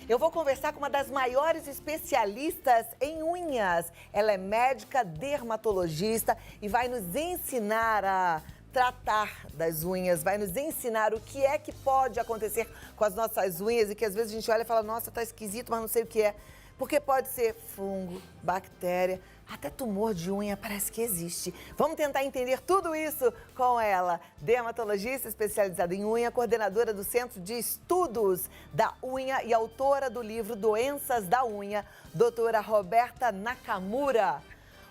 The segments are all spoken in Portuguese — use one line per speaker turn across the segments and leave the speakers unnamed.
Eu vou conversar com uma das maiores especialistas em unhas. Ela é médica dermatologista e vai nos ensinar a tratar das unhas, vai nos ensinar o que é que pode acontecer com as nossas unhas e que às vezes a gente olha e fala, nossa, tá esquisito, mas não sei o que é. Porque pode ser fungo, bactéria, até tumor de unha, parece que existe. Vamos tentar entender tudo isso com ela, dermatologista especializada em unha, coordenadora do Centro de Estudos da Unha e autora do livro Doenças da Unha, doutora Roberta Nakamura.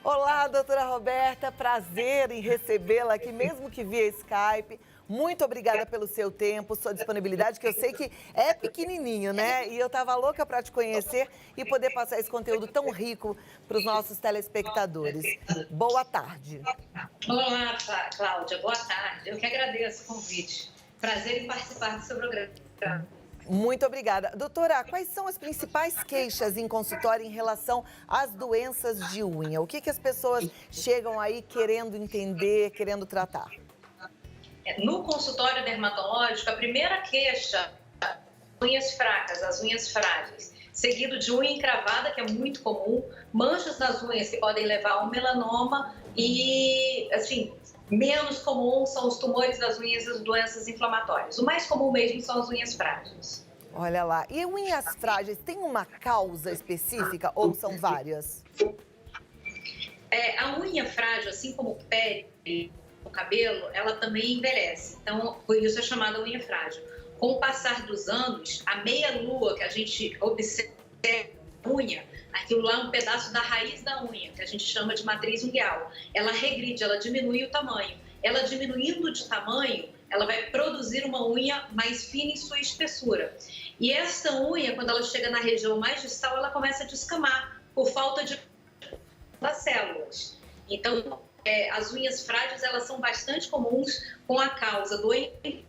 Olá, doutora Roberta, prazer em recebê-la aqui, mesmo que via Skype. Muito obrigada pelo seu tempo, sua disponibilidade, que eu sei que é pequenininho, né? E eu estava louca para te conhecer e poder passar esse conteúdo tão rico para os nossos telespectadores. Boa tarde.
Olá, Cláudia. Boa tarde. Eu que agradeço o convite. Prazer em participar do seu programa.
Muito obrigada. Doutora, quais são as principais queixas em consultório em relação às doenças de unha? O que as pessoas chegam aí querendo entender, querendo tratar?
No consultório dermatológico, a primeira queixa, unhas fracas, as unhas frágeis, seguido de unha encravada, que é muito comum, manchas nas unhas que podem levar a um melanoma e, assim, menos comum são os tumores das unhas e as doenças inflamatórias. O mais comum mesmo são as unhas frágeis.
Olha lá, e unhas frágeis tem uma causa específica ou são várias?
A unha frágil, assim como pele, o cabelo, ela também envelhece. Então, por isso é chamada unha frágil. Com o passar dos anos, a meia-lua que a gente observa na unha, aquilo lá é um pedaço da raiz da unha, que a gente chama de matriz ungueal. Ela regride, ela diminui o tamanho. Ela diminuindo de tamanho, ela vai produzir uma unha mais fina em sua espessura. E essa unha, quando ela chega na região mais distal, ela começa a descamar por falta de das células. Então, as unhas frágeis, elas são bastante comuns com a causa do envelhecimento,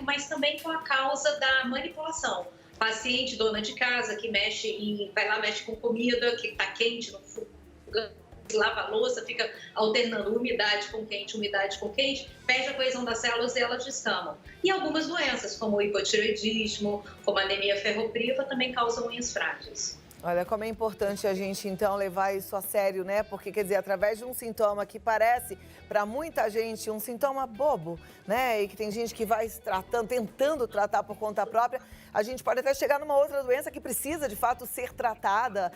mas também com a causa da manipulação. Paciente, dona de casa, que vai lá, mexe com comida, que está quente no fogo, lava a louça, fica alternando umidade com quente, perde a coesão das células e elas descamam. E algumas doenças, como o hipotireoidismo, como a anemia ferropriva, também causam unhas frágeis.
Olha, como é importante a gente, então, levar isso a sério, né? Porque, quer dizer, através de um sintoma que parece, para muita gente, um sintoma bobo, né? E que tem gente que vai se tratando, tentando tratar por conta própria, a gente pode até chegar numa outra doença que precisa, de fato, ser tratada,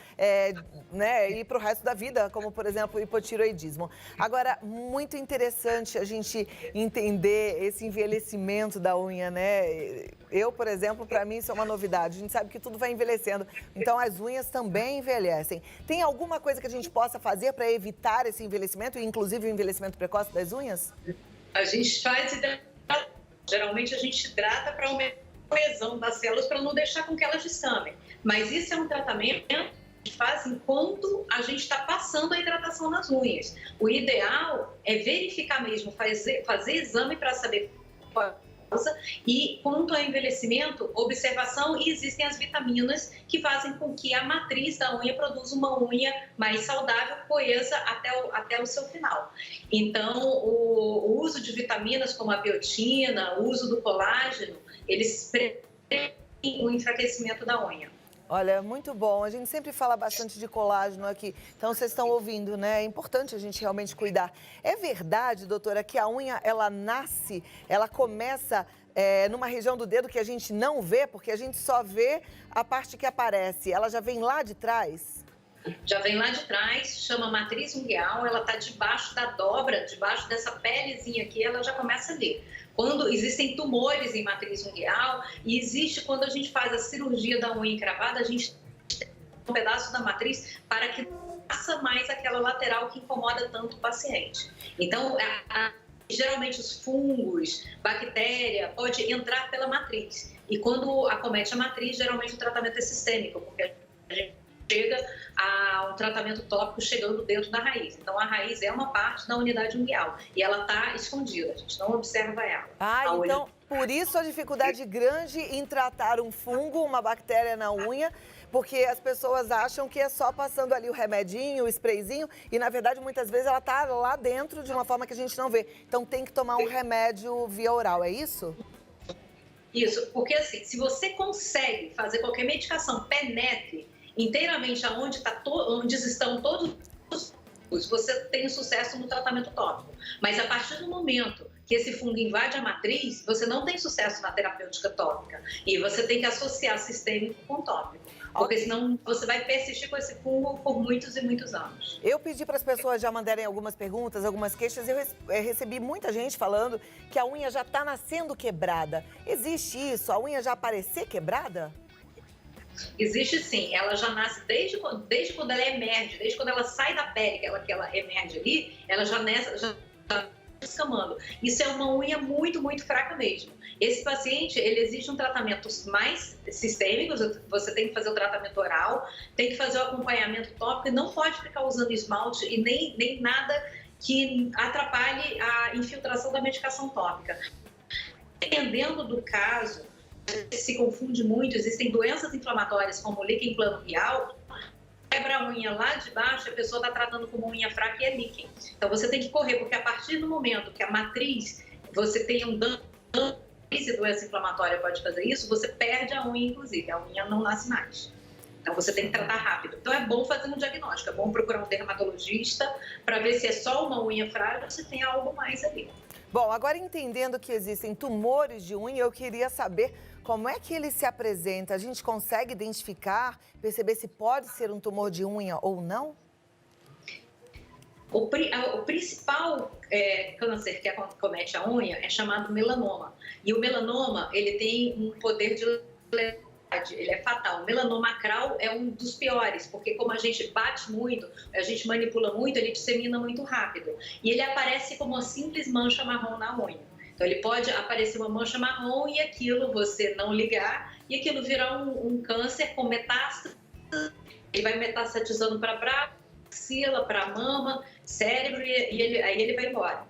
né? E para o resto da vida, como, por exemplo, o hipotireoidismo. Agora, muito interessante a gente entender esse envelhecimento da unha, né? Eu, por exemplo, para mim isso é uma novidade. A gente sabe que tudo vai envelhecendo. Então, as unhas também envelhecem. Tem alguma coisa que a gente possa fazer para evitar esse envelhecimento, inclusive o envelhecimento precoce das unhas?
A gente faz hidratação. Geralmente a gente hidrata para aumentar a coesão das células para não deixar com que elas descamem. Mas isso é um tratamento que a gente faz enquanto a gente está passando a hidratação nas unhas. O ideal é verificar mesmo, fazer exame para saber qual é a causa e, quanto ao envelhecimento, observação, e existem as vitaminas que fazem com que a matriz da unha produza uma unha mais saudável, coesa até o seu final. Então, o uso de vitaminas como a biotina, o uso do colágeno, eles preveem o enfraquecimento da unha.
Olha, muito bom. A gente sempre fala bastante de colágeno aqui. Então, vocês estão ouvindo, né? É importante a gente realmente cuidar. É verdade, doutora, que a unha, ela nasce, ela começa numa região do dedo que a gente não vê, porque a gente só vê a parte que aparece. Ela já vem lá de trás?
Já vem lá de trás, chama matriz ungueal, ela está debaixo da dobra, debaixo dessa pelezinha aqui, ela já começa ali. Quando existem tumores em matriz ungueal, e existe quando a gente faz a cirurgia da unha encravada, a gente tem um pedaço da matriz para que não faça mais aquela lateral que incomoda tanto o paciente. Então, geralmente os fungos, bactéria, pode entrar pela matriz. E quando acomete a matriz, geralmente o tratamento é sistêmico, porque a gente chega a um tratamento tópico chegando dentro da raiz. Então, a raiz é uma parte da unidade ungueal e ela está escondida, a gente não observa ela.
Então, por isso a dificuldade grande em tratar um fungo, uma bactéria na unha, porque as pessoas acham que é só passando ali o remedinho, o sprayzinho, e na verdade muitas vezes ela está lá dentro de uma forma que a gente não vê. Então, tem que tomar um remédio via oral, é isso?
Isso, porque assim, se você consegue fazer qualquer medicação penetre inteiramente onde estão todos os, você tem sucesso no tratamento tópico. Mas a partir do momento que esse fungo invade a matriz, você não tem sucesso na terapêutica tópica. E você tem que associar sistêmico com tópico. Porque senão você vai persistir com esse fungo por muitos e muitos anos.
Eu pedi para as pessoas já mandarem algumas perguntas, algumas queixas. Eu recebi muita gente falando que a unha já está nascendo quebrada. Existe isso? A unha já aparecer quebrada?
Existe sim, ela já nasce desde quando ela emerge, desde quando ela sai da pele, que ela emerge ali, ela já está descamando. Isso é uma unha muito, muito fraca mesmo. Esse paciente, ele exige um tratamento mais sistêmico, você tem que fazer o tratamento oral, tem que fazer o acompanhamento tópico e não pode ficar usando esmalte e nem nada que atrapalhe a infiltração da medicação tópica. Dependendo do caso, se confunde muito, existem doenças inflamatórias como líquen planopial, quebra a unha lá de baixo, a pessoa está tratando como unha fraca e é líquen. Então você tem que correr, porque a partir do momento que a matriz, você tem um dano, se doença inflamatória pode fazer isso, você perde a unha, inclusive, a unha não nasce mais. Então você tem que tratar rápido. Então é bom fazer um diagnóstico, é bom procurar um dermatologista para ver se é só uma unha frágil ou se tem algo mais ali.
Bom, agora entendendo que existem tumores de unha, eu queria saber como é que ele se apresenta. A gente consegue identificar, perceber se pode ser um tumor de unha ou não?
O principal câncer que acomete a unha é chamado melanoma. E o melanoma, ele tem um poder de letalidade, ele é fatal. O melanoma acral é um dos piores, porque como a gente bate muito, a gente manipula muito, ele dissemina muito rápido. E ele aparece como uma simples mancha marrom na unha. Então, ele pode aparecer uma mancha marrom e aquilo você não ligar e aquilo virar um câncer com metástase. Ele vai metastatizando para a axila, para a mama, cérebro e aí ele vai embora.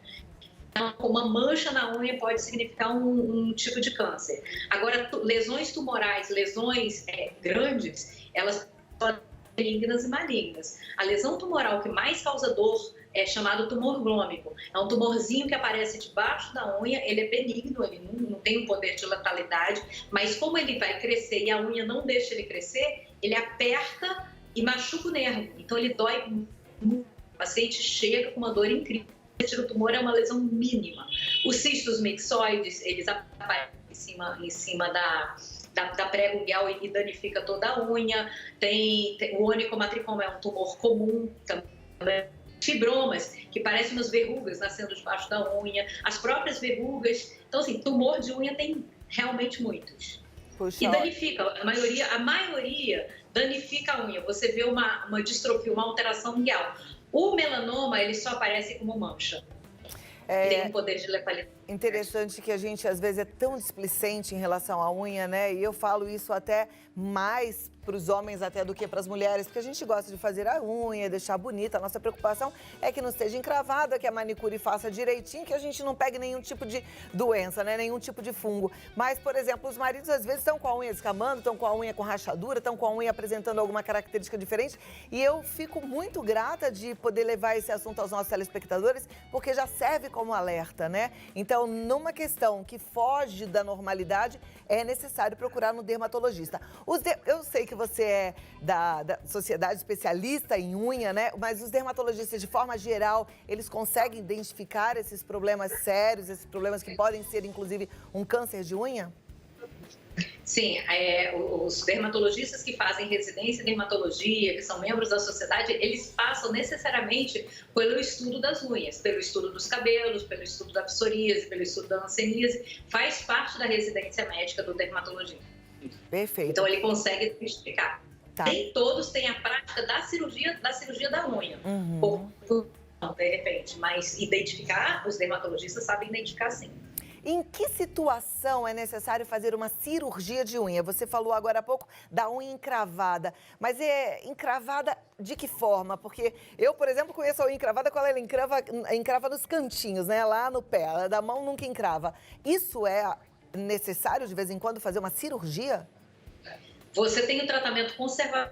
Então, uma mancha na unha pode significar um tipo de câncer. Agora, lesões tumorais, lesões grandes, elas podem ser benignas e malignas. A lesão tumoral que mais causa dor é chamado tumor glômico. É um tumorzinho que aparece debaixo da unha, ele é benigno, ele não tem um poder de letalidade, mas como ele vai crescer e a unha não deixa ele crescer, ele aperta e machuca o nervo. Então ele dói muito. O paciente chega com uma dor incrível. O tumor é uma lesão mínima. Os cistos mixoides, eles aparecem em cima da pré-ungueal e danifica toda a unha. O onicomatricoma é um tumor comum também. Fibromas, que parecem umas verrugas nascendo debaixo da unha, as próprias verrugas. Então, assim, tumor de unha tem realmente muitos.
Puxa,
e danifica, a maioria danifica a unha. Você vê uma distrofia, uma alteração ungueal. O melanoma, ele só aparece como mancha. Tem um poder de letalidade.
Interessante que a gente, às vezes, é tão displicente em relação à unha, né? E eu falo isso até mais para os homens até do que para as mulheres, porque a gente gosta de fazer a unha, deixar bonita. A nossa preocupação é que não esteja encravada, que a manicure faça direitinho, que a gente não pegue nenhum tipo de doença, né? Nenhum tipo de fungo. Mas, por exemplo, os maridos às vezes estão com a unha descamando, estão com a unha com rachadura, estão com a unha apresentando alguma característica diferente. E eu fico muito grata de poder levar esse assunto aos nossos telespectadores, porque já serve como alerta, né? Então, numa questão que foge da normalidade, é necessário procurar no dermatologista. Eu sei que você é da sociedade especialista em unha, né? Mas os dermatologistas, de forma geral, eles conseguem identificar esses problemas sérios, esses problemas que podem ser, inclusive, um câncer de unha?
Sim, os dermatologistas que fazem residência em dermatologia, que são membros da sociedade, eles passam necessariamente pelo estudo das unhas, pelo estudo dos cabelos, pelo estudo da psoríase, pelo estudo da hanseníase, faz parte da residência médica do dermatologista.
Perfeito.
Então ele consegue identificar.
Tá.
Nem todos têm a prática da cirurgia da unha, de repente, mas identificar, os dermatologistas sabem identificar sim.
Em que situação é necessário fazer uma cirurgia de unha? Você falou agora há pouco da unha encravada, mas é encravada de que forma? Porque eu, por exemplo, conheço a unha encravada quando ela encrava nos cantinhos, né? Lá no pé, a da mão nunca encrava. Isso é necessário de vez em quando fazer uma cirurgia?
Você tem o tratamento conservador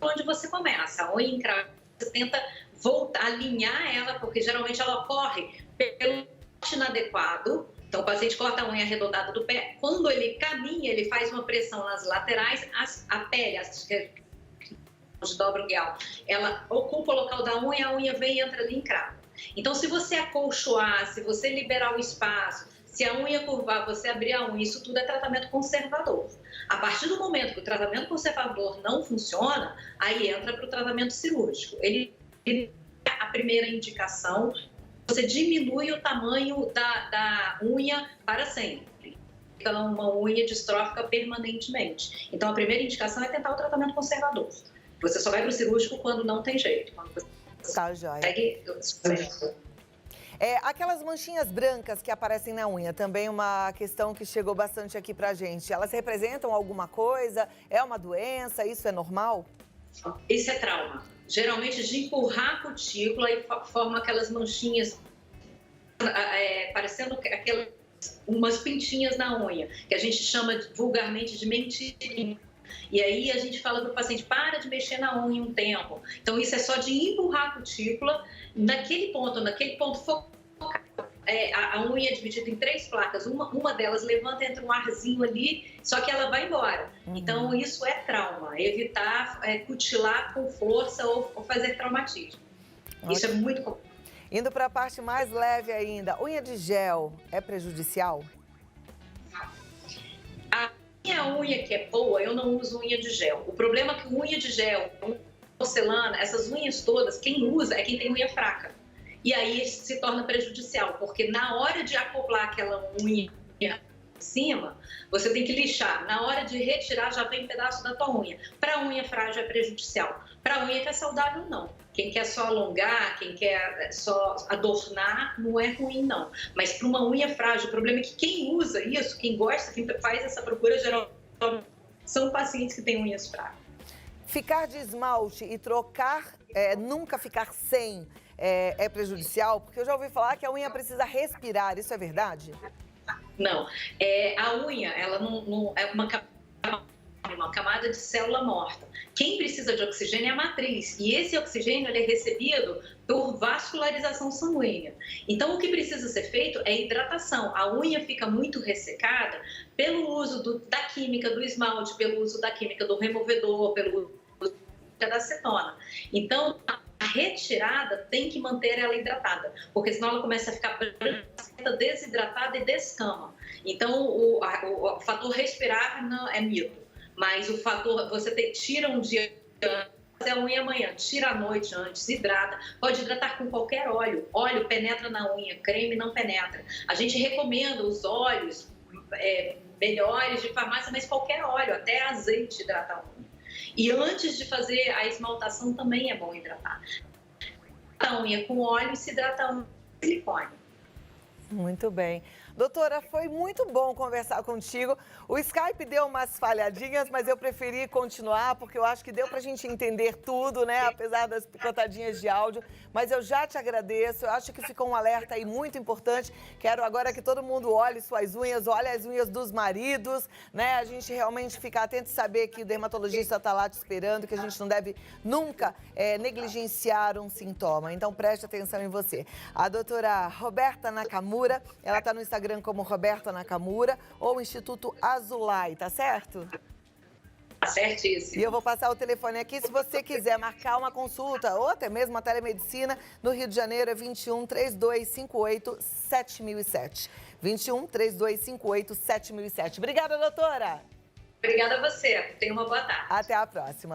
onde você começa. A unha encravada, você tenta voltar, alinhar ela, porque geralmente ela ocorre pelo corte inadequado. Então, o paciente corta a unha arredondada do pé. Quando ele caminha, ele faz uma pressão nas laterais, a pele, de dobra ungueal, ela ocupa o local da unha, a unha vem e entra ali em cravo. Então, se você acolchoar, se você liberar o espaço, se a unha curvar, você abrir a unha, isso tudo é tratamento conservador. A partir do momento que o tratamento conservador não funciona, aí entra para o tratamento cirúrgico. Ele é a primeira indicação, você diminui o tamanho da unha para sempre. Fica uma unha distrófica permanentemente. Então, a primeira indicação é tentar o tratamento conservador. Você só vai para o cirúrgico quando não tem jeito. Quando você
Tá, joia.
consegue...
Aquelas manchinhas brancas que aparecem na unha, também uma questão que chegou bastante aqui pra gente. Elas representam alguma coisa? É uma doença? Isso é normal?
Isso é trauma. Geralmente de empurrar a cutícula e forma aquelas manchinhas, parecendo umas pintinhas na unha, que a gente chama vulgarmente de mentirinha. E aí a gente fala para o paciente, para de mexer na unha um tempo. Então isso é só de empurrar a cutícula, naquele ponto focado. A unha é dividida em 3 placas, uma delas levanta, entra um arzinho ali, só que ela vai embora. Então isso é trauma, evitar cutilar com força ou fazer traumatismo. Isso é muito comum.
Indo para a parte mais leve ainda, unha de gel é prejudicial?
A minha unha que é boa, eu não uso unha de gel. O problema é que unha de gel, porcelana, essas unhas todas, quem usa é quem tem unha fraca. E aí se torna prejudicial, porque na hora de acoplar aquela unha em cima, você tem que lixar. Na hora de retirar, já vem um pedaço da tua unha. Para unha frágil é prejudicial. Para unha que é saudável, não. Quem quer só alongar, quem quer só adornar, não é ruim, não. Mas para uma unha frágil, o problema é que quem usa isso, quem gosta, quem faz essa procura, geralmente são pacientes que têm unhas fracas.
Ficar de esmalte e trocar, nunca ficar sem, é prejudicial? Porque eu já ouvi falar que a unha precisa respirar, isso é verdade?
Não. A unha, ela não é uma camada de célula morta. Quem precisa de oxigênio é a matriz. E esse oxigênio ele é recebido por vascularização sanguínea. Então, o que precisa ser feito é hidratação. A unha fica muito ressecada pelo uso da química do esmalte, pelo uso da química do removedor, pelo uso da acetona. Então, a retirada tem que manter ela hidratada, porque senão ela começa a ficar desidratada e descama. Então, o fator respirar não é mito, mas o fator, tira um dia antes, fazer a unha amanhã, tira à noite antes, hidrata. Pode hidratar com qualquer óleo. Óleo penetra na unha, creme não penetra. A gente recomenda os óleos melhores de farmácia, mas qualquer óleo, até azeite hidrata a unha. E antes de fazer a esmaltação também é bom hidratar. A unha com óleo e se hidrata a unha com silicone.
Muito bem. Doutora, foi muito bom conversar contigo. O Skype deu umas falhadinhas, mas eu preferi continuar, porque eu acho que deu pra gente entender tudo, né? Apesar das picotadinhas de áudio. Mas eu já te agradeço, eu acho que ficou um alerta aí muito importante. Quero agora que todo mundo olhe suas unhas, olhe as unhas dos maridos, né? A gente realmente ficar atento e saber que o dermatologista tá lá te esperando, que a gente não deve nunca negligenciar um sintoma. Então preste atenção em você. A doutora Roberta Nakamura, ela tá no Instagram como Roberta Nakamura ou Instituto Azulay, tá certo?
Tá certíssimo.
E eu vou passar o telefone aqui se você quiser marcar uma consulta ou até mesmo uma telemedicina no Rio de Janeiro, é 21 3258 7007. 21 3258 7007. Obrigada, doutora.
Obrigada a você. Tenha uma boa tarde.
Até a próxima.